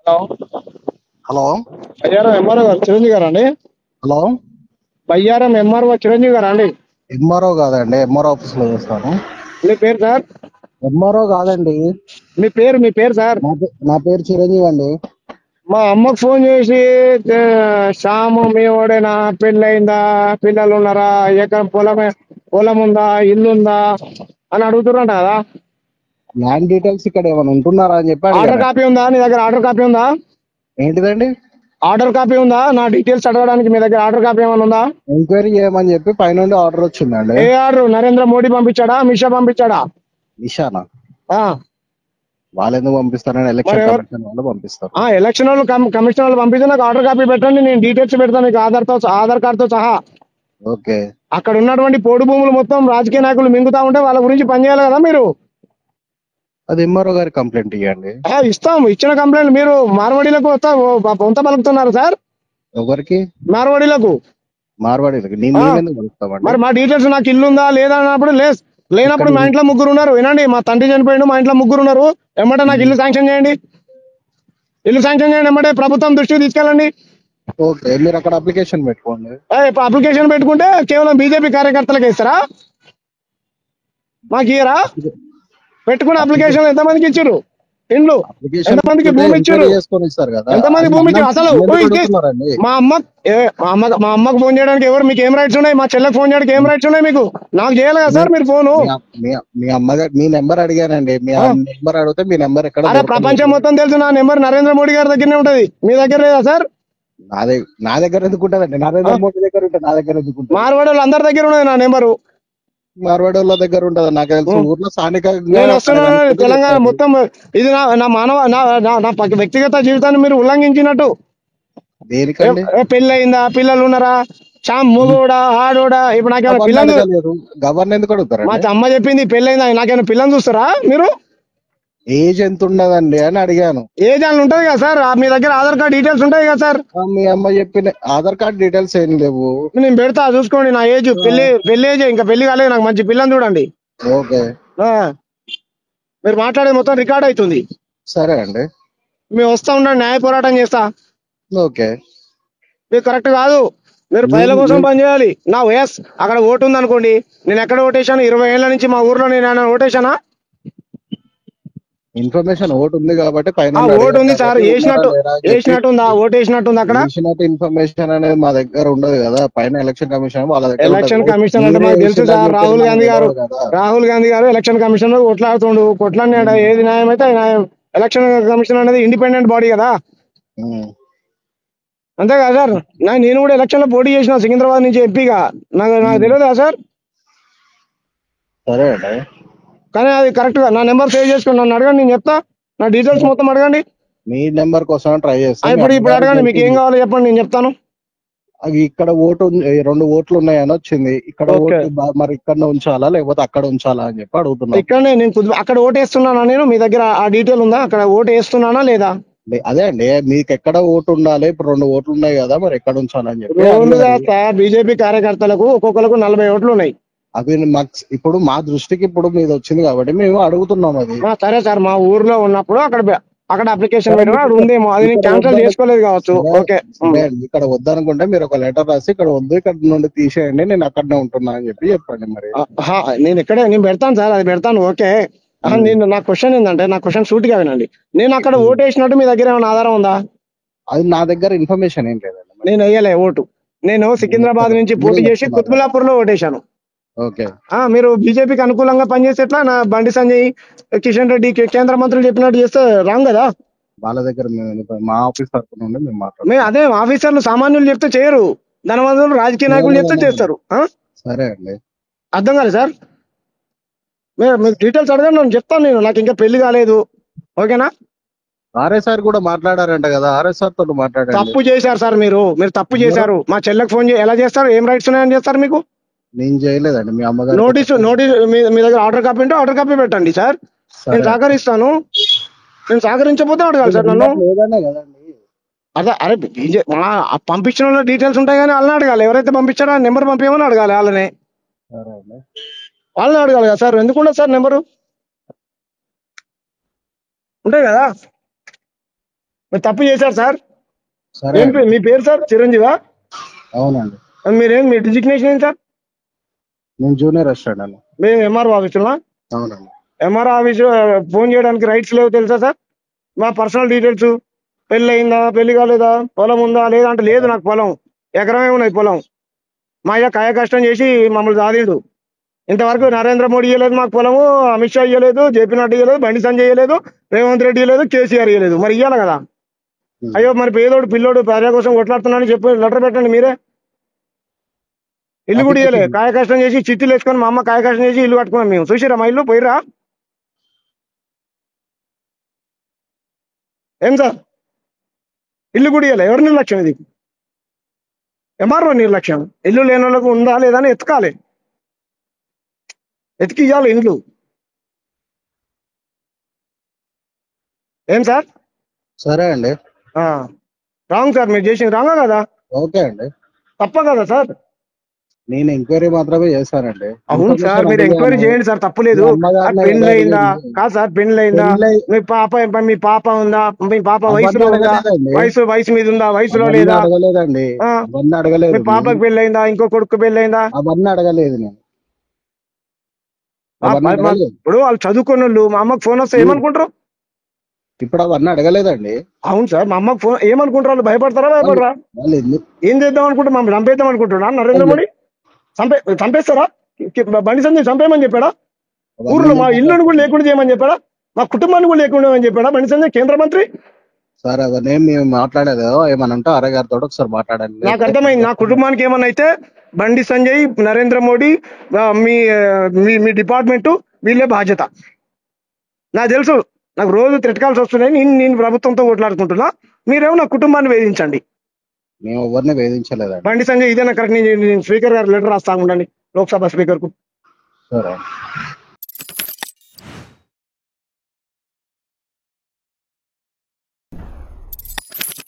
Hello. Hello Bayyaram MRO గారు చిరంజీవి గారా అండి? హలో బయ్యారం ఎంఆర్ఓ చిరంజీవి గారా అండి? ఎంఆర్ఓ కాదండి, ఎంఆర్ఓ ఆఫీస్ లో చేస్తాను. మీ పేరు సార్? ఎంఆర్ఓ కాదండి. మీ పేరు సార్? నా పేరు చిరంజీవి అండి. మా అమ్మకు ఫోన్ చేసి శ్యాము మీ ఓడేనా, పెళ్ళయిందా, పిల్లలు ఉన్నారా, ఎకరం పొలం ఉందా, ఇల్లు ఉందా అని అడుగుతుర్రంట కదా. ల్యాండ్ డీటెయిల్స్ ఇక్కడ ఏమైనా ఉంటున్నారా అని చెప్పి ఆర్డర్ అడిగానండి. కాపీ ఉందా నీ దగ్గర? ఆర్డర్ కాపీ ఉందా? ఏంటిదండి? ఆర్డర్ కాపీ ఉందా? నా డీటెయిల్స్ చదవడానికి మీ దగ్గర ఆర్డర్ కాపీ ఏమైనా ఉందా? ఎంక్వైరీ చేయమని చెప్పి పైనుండి ఆర్డర్ వచ్చిందండి. ఏ ఆర్డర్? నరేంద్ర మోడీ పంపించాడా, అమిత్ షా పంపించాడా? నిషానా ఆ, వాళ్ళు ఎందుకు పంపిస్తారని మరి ఎలక్షన్ ఎవరు? కమిషన్ వాళ్ళు పంపిస్తారు. ఎలక్షన్ వాళ్ళు కమిషన్ వాళ్ళు పంపిస్తే నాకు ఆర్డర్ కాపీ పెట్టండి, నేను డీటెయిల్స్ పెడతాను మీకు ఆధార్ కార్డుతో సహా. ఓకే, అక్కడ ఉన్నటువంటి పోడు భూములు మొత్తం రాజకీయ నాయకులు మింగుతా ఉంటే వాళ్ళ గురించి పనిచేయాలి కదా మీరు. అది ఎంఆర్ఓ గారి కంప్లైంట్ ఇవ్వండి. ఇస్తాం. ఇచ్చిన కంప్లైంట్ మీరు మార్వాడీలకు వంత పలుకుతున్నారు సార్. ఎవరికి? మార్వాడీలకు. మార్వాడీలకి ఆ, మేమెందుకు కలుస్తామండి? మరి మా డీటెయిల్స్ నాకు ఇల్లు ఉందా లేదా అన్నప్పుడు లేనప్పుడు ఇక్కడ మా ఇంట్లో ముగ్గురు ఉన్నారు. వినండి, మా తండ్రి చనిపోయిండు, మా ఇంట్లో ముగ్గురు ఉన్నారు. ఎమ్మటే నాకు ఇల్లు శాంక్షన్ చేయండి. ఎమ్మటే ప్రభుత్వం దృష్టికి తీసుకెళ్ళండి. ఓకే, మీరు అక్కడ అప్లికేషన్ పెట్టుకోండి. అప్లికేషన్ పెట్టుకుంటే కేవలం బీజేపీ కార్యకర్తలకే ఇస్తారా? మాకు ఇయ్యరా? పెట్టుకున్న అప్లికేషన్ ఎంతమందికి ఇచ్చారు? ఇండ్లు అప్లికేషన్ ఎంతమందికి పెట్టుకుంటే భూమి ఇచ్చారు? ఎంక్వైరీ చేసుకొని ఇస్తారు కదా. ఎంతమంది అది భూమి ఇచ్చారు మమ్మల్ని అసలు? ఎందుకు అడుగుతున్నారండి? మా అమ్మకు ఫోన్ చేయడానికి ఎవరు? మీకు ఏం రైట్స్ ఉన్నాయి? మా చెల్లెకి ఫోన్ చేయడానికి ఏం రైట్స్ ఉన్నాయి మీకు? నాకు చేయాలి కదా సార్ మీరు ఫోను. మీ అమ్మగారు మీ నెంబర్ అడిగానండి. మీ నెంబర్ అడిగితే మీ నెంబర్ ఎక్కడ అరే ప్రపంచం మొత్తం తెలుసు నా నెంబర్ నరేంద్ర మోడీ గారి దగ్గరనే ఉంటది. మీ దగ్గర లేదా సార్? నా దగ్గర ఎందుకు ఉంటదండి? నరేంద్ర మోడీ దగ్గర ఉంటే నా దగ్గర ఎందుకు ఉంటుంది? మార్వాడి వాళ్ళు అందరి దగ్గర ఉన్నది నా నెంబరు. మార్వాడి వాళ్ళ దగ్గర ఉంటది నాకు తెలుసు. ఊర్లో స్థానికంగా నేను వస్తున్నాను తెలంగాణ మొత్తం. ఇది నా మానవ నా వ్యక్తిగత జీవితాన్ని మీరు ఉల్లంఘించినట్టు. దేనికండి? పెళ్ళి అయిందా, పిల్లలు ఉన్నారా, మూగోడా ఆడోడా? ఇప్పుడు నాకేమైనా పిల్లలు? గవర్న ఎందుకు మా అడుగుతారండి? అమ్మ చెప్పింది పెళ్ళి అయిందా, నాకేమైనా పిల్లలు చూస్తారా మీరు? ఏజ్ ఎంత ఉండదండి అని అడిగాను. ఏజ్ అని ఉంటది కదా సార్, మీ దగ్గర ఆధార్ కార్డ్ డీటెయిల్స్ ఉంటాయి కదా సార్. మీ అమ్మ చెప్పిన ఆధార్ కార్డ్ డీటెయిల్స్ ఏం లేవు. నేను పెడతా చూసుకోండి. నా ఏజ్ పెళ్లి ఏజ్ ఇంకా పెళ్లి కాలేదు నాకు. మంచి పిల్లని చూడండి. ఓకే, మీరు మాట్లాడేది మొత్తం రికార్డ్ అవుతుంది. సరే అండి, మేము వస్తా ఉండండి, న్యాయ పోరాటం చేస్తా. ఓకే. మీరు కరెక్ట్ కాదు. మీరు ప్రజల కోసం పనిచేయాలి. నా వయస్ అక్కడ ఓటు ఉంది అనుకోండి, నేను ఎక్కడ ఓటేశాను? 20 ఏళ్ల నుంచి మా ఊర్లో నేను ఓటేశానా? ఇన్ఫర్మేషన్ ఓటు ఉంది కాబట్టి పైన ఓటు ఉంది సార్. వేసినట్టుందా? ఓటు వేసినట్టుంది అక్కడ. ఇన్ఫర్మేషన్ అనేది మా దగ్గర ఉండదు కదా. పైన ఎలక్షన్ కమిషన్ వాళ్ళ దగ్గర. ఎలక్షన్ కమిషన్ అంటే మాకు తెలుసు సార్. రాహుల్ గాంధీ గారు ఎలక్షన్ కమిషన్ లో కొట్లాడినాడు. ఏది న్యాయం అయితే న్యాయం. ఎలక్షన్ కమిషన్ అనేది ఇండిపెండెంట్ బాడీ కదా. అంతే కదా సార్. నేను కూడా ఎలక్షన్ లో పోటీ చేసిన సికింద్రాబాద్ నుంచి ఎంపీగా. నాకు తెలియదా సార్? సరే అండి, కానీ అది కరెక్ట్ గా నా నెంబర్ సేవ్ చేసుకోండి. నన్ను అడగండి, నేను చెప్తా. నా డీటెయిల్స్ మొత్తం అడగండి. మీ నెంబర్ కోసం ట్రై చేస్తాను. ఇప్పుడు అడగండి, మీకు ఏం కావాలో చెప్పండి, నేను చెప్తాను. ఇక్కడ ఓటు 2 ఓట్లు ఉన్నాయని వచ్చింది. ఇక్కడ మరి ఇక్కడ ఉంచాలా లేకపోతే అక్కడ ఉంచాలా అని చెప్పి అడుగుతున్నా. ఇక్కడనే నేను అక్కడ ఓటు వేస్తున్నానా? నేను మీ దగ్గర ఆ డీటెయిల్ ఉందా? అక్కడ ఓటు వేస్తున్నానా లేదా? అదే అండి, మీకు ఎక్కడ ఓటు ఉండాలి? ఇప్పుడు 2 ఓట్లు ఉన్నాయి కదా, మరి ఎక్కడ ఉంచాలని చెప్పి. బీజేపీ కార్యకర్తలకు ఒక్కొక్కరికి 40 ఓట్లు ఉన్నాయి. అవి ఇప్పుడు మా దృష్టికి ఇప్పుడు మీద వచ్చింది కాబట్టి మేము అడుగుతున్నాం. అది సరే సార్, మా ఊర్లో ఉన్నప్పుడు అక్కడ అప్లికేషన్ పెట్టినా ఉందేమో, అది నేను క్యాన్సిల్ చేసుకోలేదు కావచ్చు. ఓకే, ఇక్కడ వద్దనుకుంటే మీరు ఒక లెటర్ రాసి ఇక్కడ వద్దు, ఇక్కడ నుండి తీసేయండి, నేను అక్కడనే ఉంటున్నా అని చెప్పండి. మరి నేను పెడతాను సార్, అది పెడతాను. ఓకే, నా క్వశ్చన్ ఏంటంటే, నా క్వశ్చన్ సూటిగా వినండి. నేను అక్కడ ఓటు వేసినట్టు మీ దగ్గర ఏమైనా ఆధారం ఉందా? అది నా దగ్గర ఇన్ఫర్మేషన్ ఏం లేదండి. నేను వేయలే ఓటు. నేను సికింద్రాబాద్ నుంచి పోటీ చేసి కుత్బుల్లాపూర్ లో ఓటేశాను. మీరు బీజేపీకి అనుకూలంగా పనిచేస్తే ఎట్లా? నా బండి సంజయ్, కిషన్ రెడ్డి కేంద్ర మంత్రులు చెప్పినట్టు చేస్తే రాంగ్ కదా. వాళ్ళ దగ్గర మా ఆఫీస్ తరఫున నుండి మేము మాట్లాడుతున్నాం. అదే ఆఫీసర్లు సామాన్యులు చెప్తే చేయరు, ధనవంతులు రాజకీయ నాయకులు చెప్తే చేస్తారు. సరే అండి, అర్థం కాలేదు సార్. మీకు డీటెయిల్స్ అడగండి, నేను చెప్తాను. నాకు ఇంకా పెళ్లి కాలేదు. ఓకేనా? ఆర్ఎస్ఆర్ కూడా మాట్లాడారంట కదా, ఆర్ఎస్ఆర్ తోటి మాట్లాడారు. తప్పు చేశారు సార్. మీరు తప్పు చేశారు. మా చెల్లెకి ఫోన్ ఎలా చేస్తారు? ఏం రైట్స్ ఉన్నాయని చేస్తారు మీకు? నేను చేయలేదండి. మీ అమ్మగారు నోటీస్ మీ దగ్గర ఆర్డర్ కాపీ ఉంటే ఆర్డర్ కాపీ పెట్టండి సార్. నేను సహకరిస్తాను. నేను సహకరించకపోతే అడగాలి సార్ నన్ను. అదే, అరే పంపించిన వాళ్ళ డీటెయిల్స్ ఉంటాయి కానీ వాళ్ళని అడగాలి. ఎవరైతే పంపించారో ఆ నెంబర్ పంపించమని అడగాలి. వాళ్ళని అడగాలి కదా సార్. ఎందుకుండదు సార్? నెంబరు ఉంటాయి కదా. మీరు తప్పు చేశారు సార్. సరే అండి. మీ పేరు సార్ చిరంజీవా? అవునండి. మీ డిజిగ్నేషన్ ఏంటి సార్? నేను జూనియర్ అసిస్టెంట్ అండి. మీ ఎంఆర్ఓ ఆఫీసులో? అవునండి. ఎంఆర్ఓ ఆఫీసు ఫోన్ చేయడానికి రైట్స్ లేవు తెలుసా సార్? మా పర్సనల్ డీటెయిల్స్, పెళ్లి అయిందా, పెళ్లి కాలేదా, పొలం ఉందా లేదా అంటే లేదు, నాకు పొలం ఎకరమే ఉన్నది పొలం. మా అయ్య కాయ కష్టం చేసి మమ్మల్ని సాధిండు. ఇంతవరకు నరేంద్ర మోడీ ఇవ్వలేదు మాకు పొలము, అమిత్ షా ఇవ్వలేదు, జేపీ నడ్డా ఇవ్వలేదు, బండి సంజయ్ ఇవ్వలేదు, రేవంత్ రెడ్డి ఇవ్వలేదు, కేసీఆర్ ఇవ్వలేదు. మరి ఇవ్వాలి కదా. అయ్యో మరి పేదోడు పిల్లోడు ప్రజల కోసం కొట్లాడుతున్నానని చెప్పి లెటర్ పెట్టండి మీరే. ఇల్లు కూడా ఇవ్వలేదు, కాయ కష్టం చేసి చిట్టీలు వేసుకొని మా అమ్మ కాయ కష్టం చేసి ఇల్లు కట్టుకున్నాం మేము. చూసిరా మా ఇల్లు? పోయిరా ఏం సార్? ఇల్లు కూడా ఇవ్వలే. ఎవరి నిర్లక్ష్యం ఇది? ఎంఆర్ఓ నిర్లక్ష్యం. ఇల్లు లేని వాళ్ళకు ఉందా లేదా అని ఎతకాలి, ఎతికి ఇవ్వాలి ఇండ్లు. ఏం సార్? సరే అండి. రాంగ్ సార్, మీరు చేసింది రాంగా కదా? ఓకే అండి. తప్ప కదా సార్? నేను ఎంక్వైరీ మాత్రమే చేశానండి. అవును సార్, మీరు ఎంక్వైరీ చేయండి సార్, తప్పులేదు. పెళ్లి అయిందా కాదు సార్? పెళ్లి అయిందా? మీ పాప ఉందా? మీ పాప వయసులో ఉందా? వయసు మీద ఉందా? వయసులో లేదా? అడగలేదండి. అడగలేదు. మీ పాపకి పెళ్లి అయిందా? ఇంకో కొడుకు పెళ్లి అయిందా? అవన్నీ అడగలేదు నేను. ఇప్పుడు వాళ్ళు చదువుకున్న వాళ్ళు మా అమ్మకి ఫోన్ వస్తే ఏమనుకుంటారు? ఇప్పుడు అవన్నీ అడగలేదండి. అవును సార్, మా అమ్మకి ఫోన్ ఏమనుకుంటారు? వాళ్ళు భయపడతారా భయపడరా? ఏం చేద్దాం అనుకుంటే మమ్మల్ని చంపేద్దాం అనుకుంటున్నా నరేంద్ర మోడీ? చంపేస్తారా? బండి సంజయ్ చంపేయమని చెప్పాడా? ఊర్లో మా ఇల్లుని కూడా లేకుండా చేయమని చెప్పాడా? మా కుటుంబాన్ని కూడా లేకుండా అని చెప్పాడా బండి సంజయ్ కేంద్ర మంత్రి? సార్ అవన్నీ మేము మాట్లాడేది ఏమన్నా ఉంటే అరే గారితో ఒకసారి మాట్లాడాలి. నాకు అర్థమైంది. నా కుటుంబానికి ఏమన్నా అయితే బండి సంజయ్, నరేంద్ర మోడీ, మీ మీ డిపార్ట్మెంట్ వీళ్ళే బాధ్యత. నాకు తెలుసు, నాకు రోజు తిరకాల్సి వస్తున్నాయి. నేను ప్రభుత్వంతో కొట్లాడుకుంటున్నా. మీరేమో నా కుటుంబాన్ని వేధించండి. మేము ఎవరిని వేధించలేదండి. బండి సంజయ్ ఇదేనా కరెక్ట్? నేను స్పీకర్ గారు లెటర్ రాస్తా ఉండండి, లోక్సభ స్పీకర్ కు. సరే.